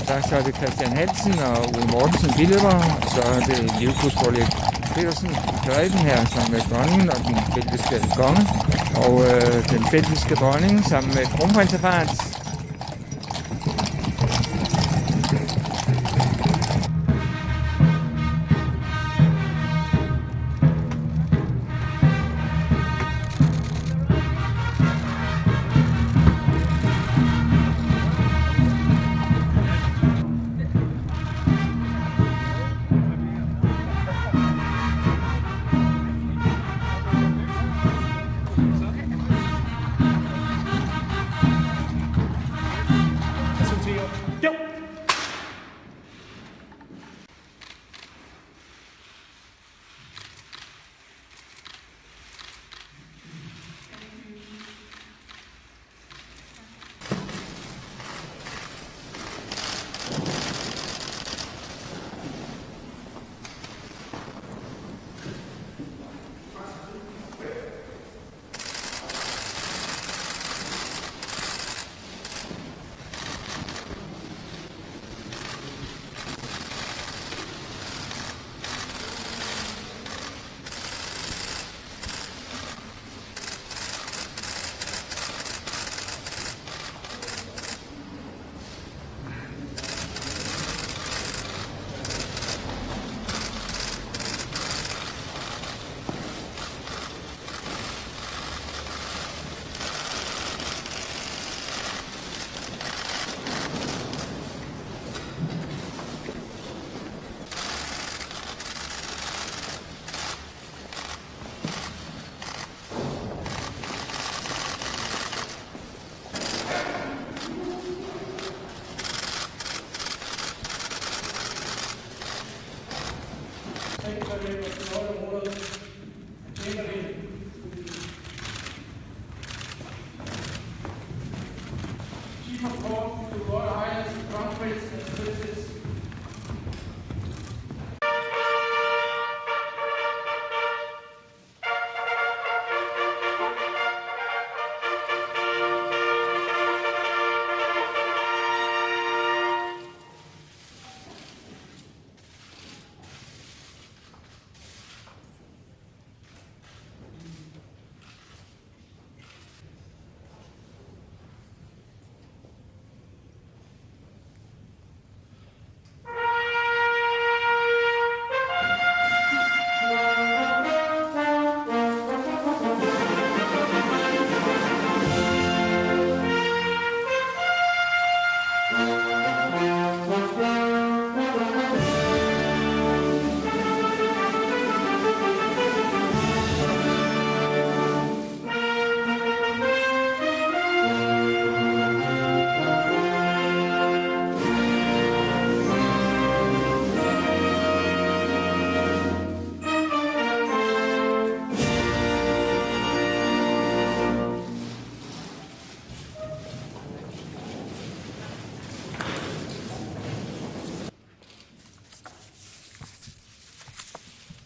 Så er det Christian Hansen og Ole Mortensen Billever, og så er det livkursforlæg Petersen Greben her sammen med dronningen og den belgiske konge, og den belgiske dronning sammen med kronprinseparret.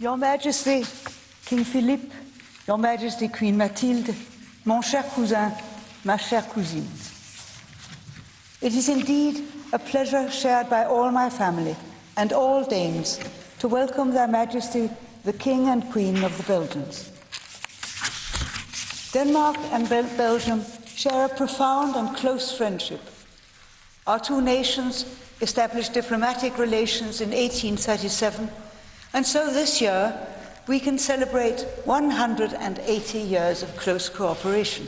Your Majesty, King Philippe, Your Majesty, Queen Mathilde, mon cher cousin, ma chère cousine. It is indeed a pleasure shared by all my family and all Danes to welcome Their Majesty, the King and Queen of the Belgians. Denmark and Belgium share a profound and close friendship. Our two nations established diplomatic relations in 1837, and so this year we can celebrate 180 years of close cooperation.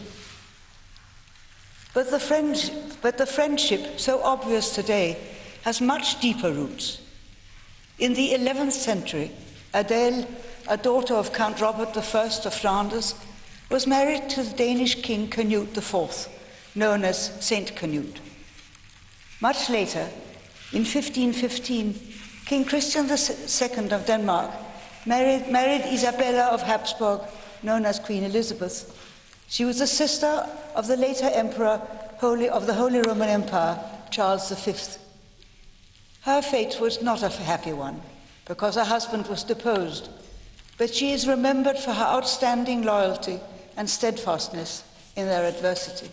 But the friendship, so obvious today, has much deeper roots. In the 11th century, Adele, a daughter of Count Robert I of Flanders, was married to the Danish king Canute IV, known as Saint Canute. Much later, in 1515, King Christian II of Denmark married Isabella of Habsburg, known as Queen Elizabeth. She was the sister of the later emperor of the Holy Roman Empire, Charles V. Her fate was not a happy one, because her husband was deposed, but she is remembered for her outstanding loyalty and steadfastness in their adversity.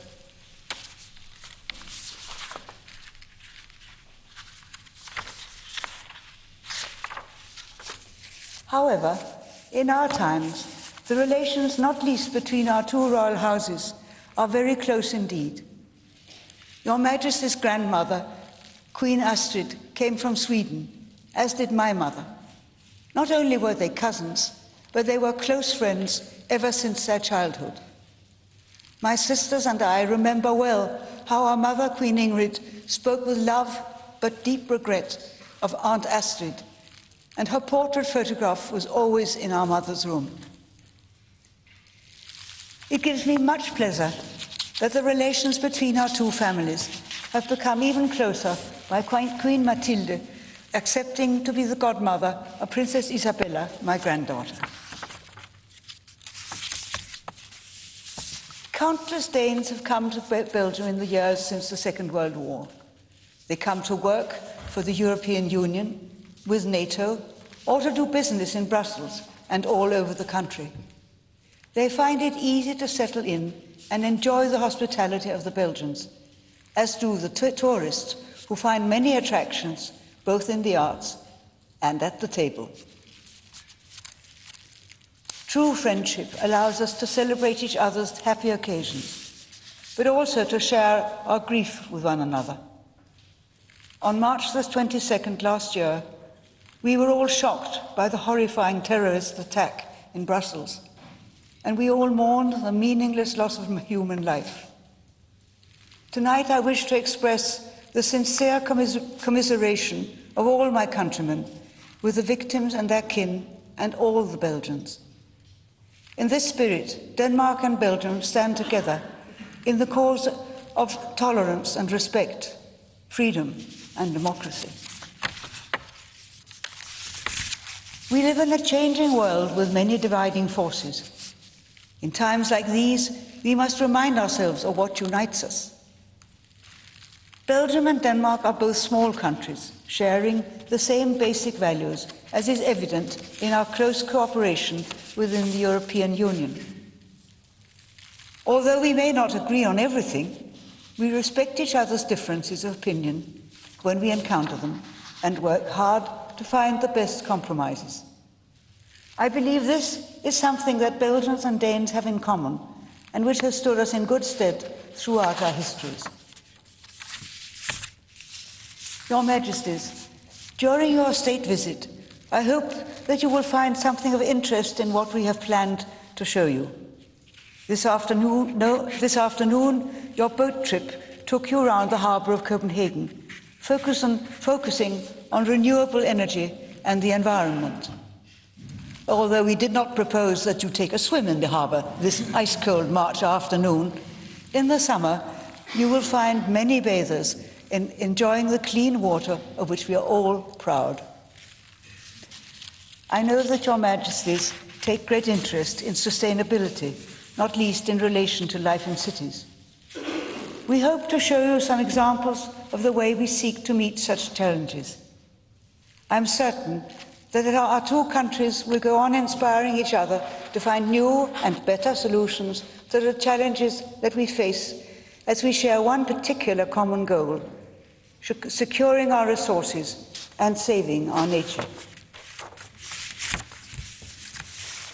However, in our times, the relations, not least between our two royal houses, are very close indeed. Your Majesty's grandmother, Queen Astrid, came from Sweden, as did my mother. Not only were they cousins, but they were close friends ever since their childhood. My sisters and I remember well how our mother, Queen Ingrid, spoke with love but deep regret of Aunt Astrid, and her portrait photograph was always in our mother's room. It gives me much pleasure that the relations between our two families have become even closer by Queen Mathilde accepting to be the godmother of Princess Isabella, my granddaughter. Countless Danes have come to Belgium in the years since the Second World War. They come to work for the European Union, with NATO, or to do business in Brussels and all over the country. They find it easy to settle in and enjoy the hospitality of the Belgians, as do the tourists who find many attractions both in the arts and at the table. True friendship allows us to celebrate each other's happy occasions, but also to share our grief with one another. On March the 22nd last year, we were all shocked by the horrifying terrorist attack in Brussels, and we all mourned the meaningless loss of human life. Tonight I wish to express the sincere commiseration of all my countrymen with the victims and their kin and all the Belgians. In this spirit, Denmark and Belgium stand together in the cause of tolerance and respect, freedom and democracy. We live in a changing world with many dividing forces. In times like these, we must remind ourselves of what unites us. Belgium and Denmark are both small countries, sharing the same basic values, as is evident in our close cooperation within the European Union. Although we may not agree on everything, we respect each other's differences of opinion when we encounter them and work hard to find the best compromises. I believe this is something that Belgians and Danes have in common and which has stood us in good stead throughout our histories. Your Majesties, during your state visit, I hope that you will find something of interest in what we have planned to show you. This afternoon, your boat trip took you around the harbour of Copenhagen, focusing on renewable energy and the environment. Although we did not propose that you take a swim in the harbour this ice-cold March afternoon, in the summer you will find many bathers enjoying the clean water of which we are all proud. I know that your Majesties take great interest in sustainability, not least in relation to life in cities. We hope to show you some examples of the way we seek to meet such challenges. I am certain that our two countries will go on inspiring each other to find new and better solutions to the challenges that we face as we share one particular common goal: securing our resources and saving our nature.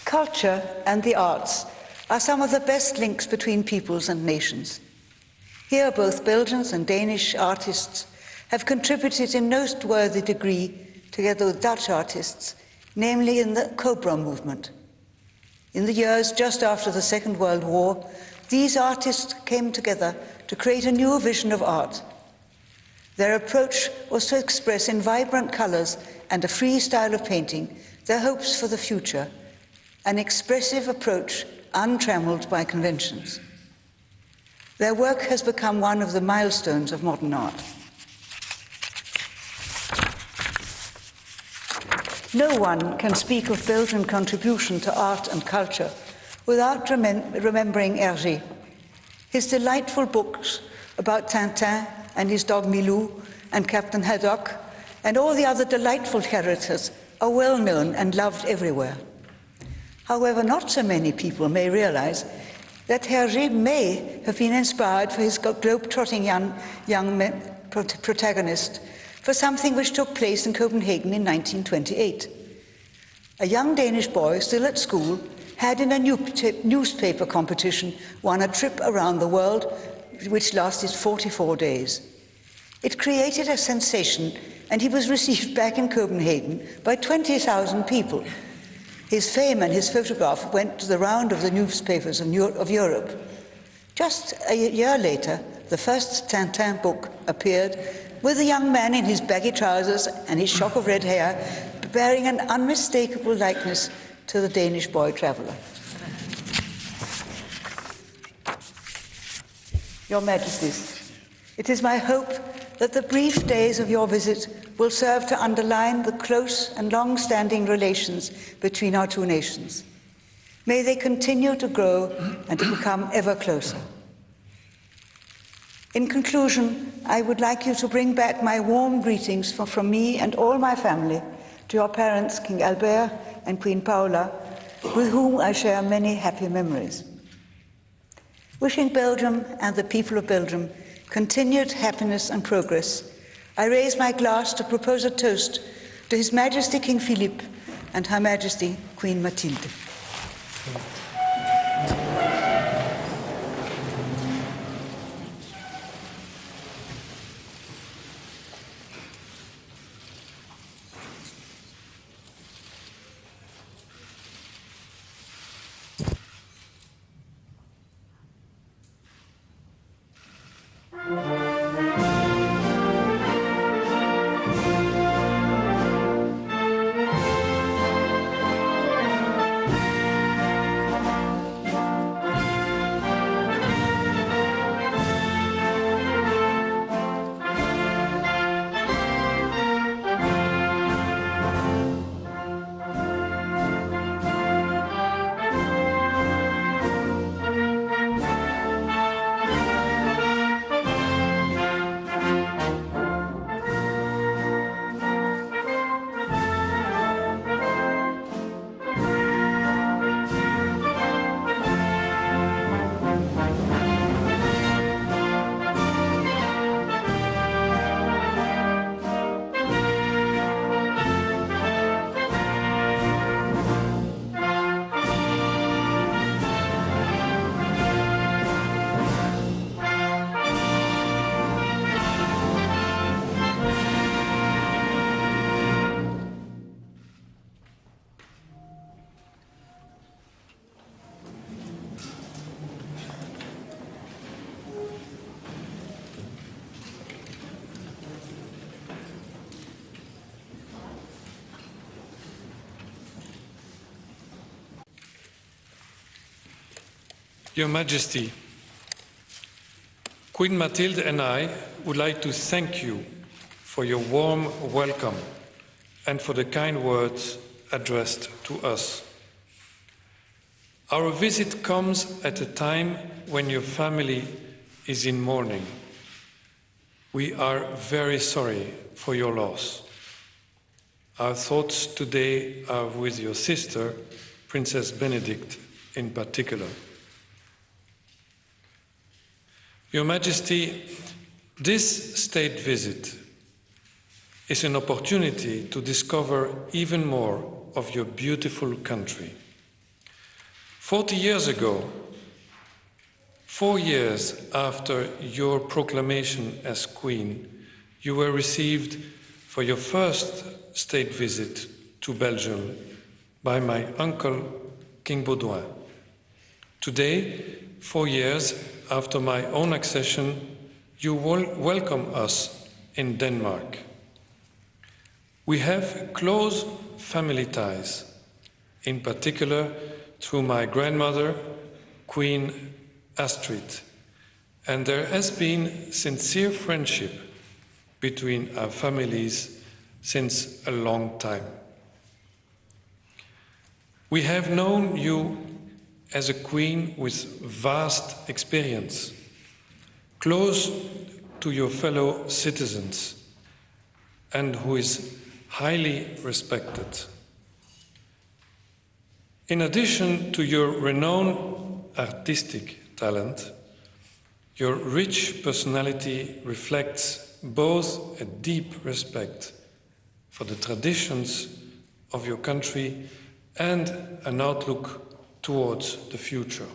Culture and the arts are some of the best links between peoples and nations. Here both Belgians and Danish artists have contributed in noteworthy degree together with Dutch artists, namely in the Cobra movement. In the years just after the Second World War, these artists came together to create a new vision of art. Their approach was to express in vibrant colors and a free style of painting their hopes for the future, an expressive approach untrammeled by conventions. Their work has become one of the milestones of modern art. No one can speak of Belgian contribution to art and culture without remembering Hergé. His delightful books about Tintin and his dog Milou and Captain Haddock and all the other delightful characters are well known and loved everywhere. However, not so many people may realize that Hergé may have been inspired for his globe-trotting young protagonist for something which took place in Copenhagen in 1928. A young Danish boy still at school had in a newspaper competition won a trip around the world which lasted 44 days. It created a sensation and he was received back in Copenhagen by 20,000 people. His fame and his photograph went to the round of the newspapers of Europe. Just a year later, the first Tintin book appeared with a young man in his baggy trousers and his shock of red hair bearing an unmistakable likeness to the Danish boy traveller. Your Majesties, it is my hope that the brief days of your visit will serve to underline the close and long-standing relations between our two nations. May they continue to grow and to become ever closer. In conclusion, I would like you to bring back my warm greetings from me and all my family to your parents, King Albert and Queen Paola, with whom I share many happy memories. Wishing Belgium and the people of Belgium continued happiness and progress, I raise my glass to propose a toast to His Majesty King Philippe and Her Majesty Queen Mathilde. Your Majesty, Queen Mathilde and I would like to thank you for your warm welcome and for the kind words addressed to us. Our visit comes at a time when your family is in mourning. We are very sorry for your loss. Our thoughts today are with your sister, Princess Benedict, in particular. Your Majesty, this state visit is an opportunity to discover even more of your beautiful country. 40 years ago, 4 years after your proclamation as Queen, you were received for your first state visit to Belgium by my uncle, King Baudouin. Today, 4 years after my own accession, you welcome us in Denmark. We have close family ties, in particular through my grandmother, Queen Astrid, and there has been sincere friendship between our families since a long time. We have known you as a queen with vast experience, close to your fellow citizens, and who is highly respected. In addition to your renowned artistic talent, your rich personality reflects both a deep respect for the traditions of your country and an outlook towards the future.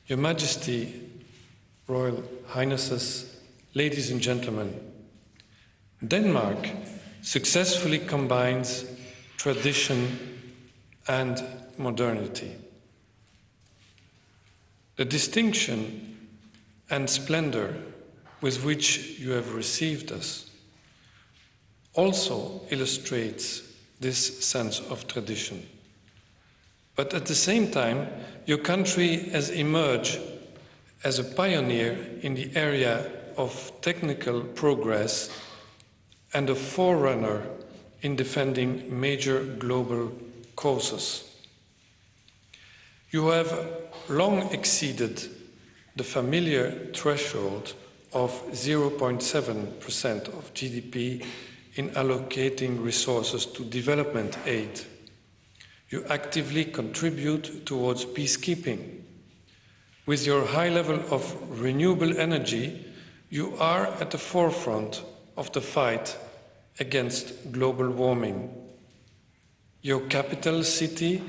Your Majesty, Royal Highnesses, ladies and gentlemen, Denmark successfully combines tradition and modernity. The distinction and splendor with which you have received us also illustrates this sense of tradition. But at the same time, your country has emerged as a pioneer in the area of technical progress and a forerunner in defending major global causes. You have long exceeded the familiar threshold of 0.7% of GDP in allocating resources to development aid. You actively contribute towards peacekeeping. With your high level of renewable energy, you are at the forefront of the fight against global warming. Your capital city,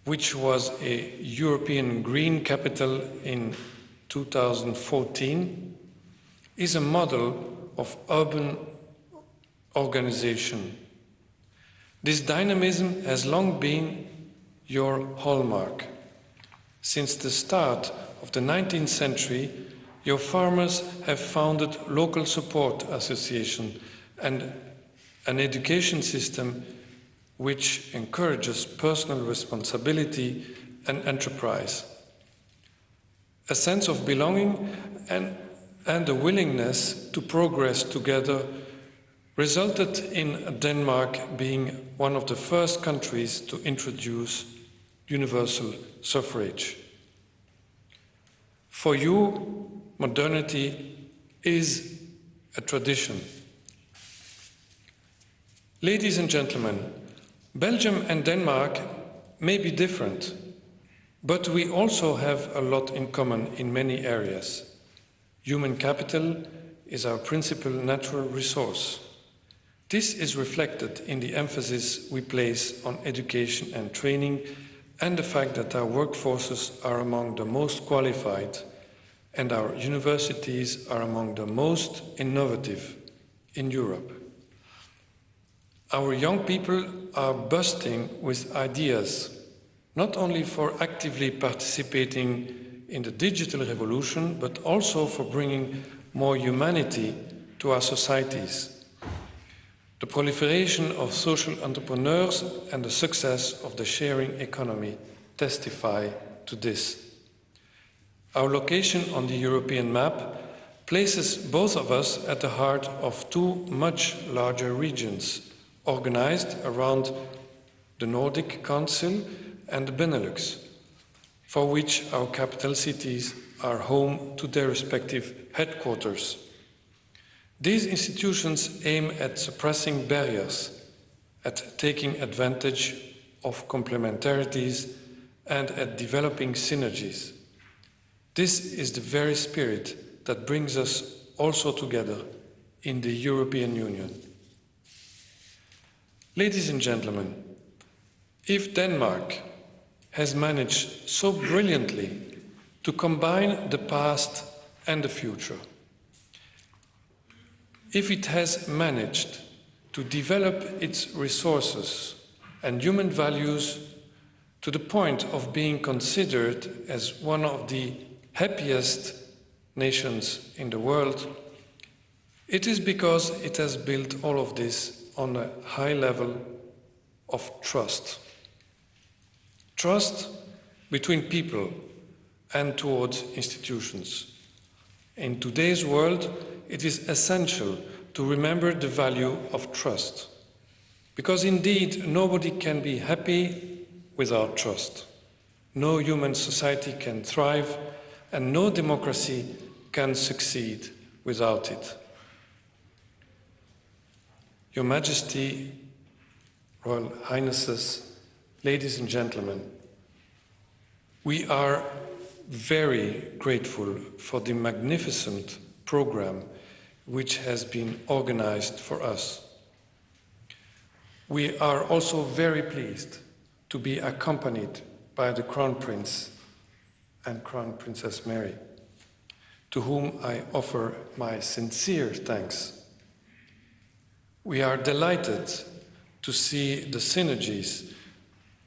which was a European Green Capital in 2014, is a model of urban organization. This dynamism has long been your hallmark. Since the start of the 19th century, your farmers have founded local support associations and an education system which encourages personal responsibility and enterprise. A sense of belonging and a willingness to progress together resulted in Denmark being one of the first countries to introduce universal suffrage. For you, modernity is a tradition. Ladies and gentlemen, Belgium and Denmark may be different, but we also have a lot in common in many areas. Human capital is our principal natural resource. This is reflected in the emphasis we place on education and training and the fact that our workforces are among the most qualified and our universities are among the most innovative in Europe. Our young people are bursting with ideas, not only for actively participating in the digital revolution, but also for bringing more humanity to our societies. The proliferation of social entrepreneurs and the success of the sharing economy testify to this. Our location on the European map places both of us at the heart of two much larger regions, organized around the Nordic Council and the Benelux, for which our capital cities are home to their respective headquarters. These institutions aim at suppressing barriers, at taking advantage of complementarities, and at developing synergies. This is the very spirit that brings us also together in the European Union. Ladies and gentlemen, if Denmark has managed so brilliantly to combine the past and the future, if it has managed to develop its resources and human values to the point of being considered as one of the happiest nations in the world, it is because it has built all of this on a high level of trust. Trust between people and towards institutions. In today's world, it is essential to remember the value of trust, because indeed nobody can be happy without trust. No human society can thrive, and no democracy can succeed without it. Your Majesty, Royal Highnesses, ladies and gentlemen, we are very grateful for the magnificent program which has been organized for us. We are also very pleased to be accompanied by the Crown Prince and Crown Princess Mary, to whom I offer my sincere thanks. We are delighted to see the synergies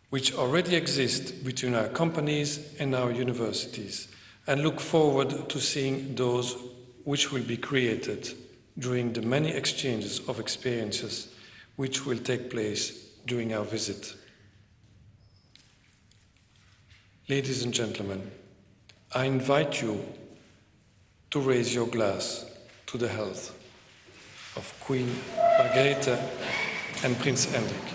which already exist between our companies and our universities, and look forward to seeing those which will be created during the many exchanges of experiences which will take place during our visit. Ladies and gentlemen, I invite you to raise your glass to the health of Queen Margrethe and Prince Hendrik.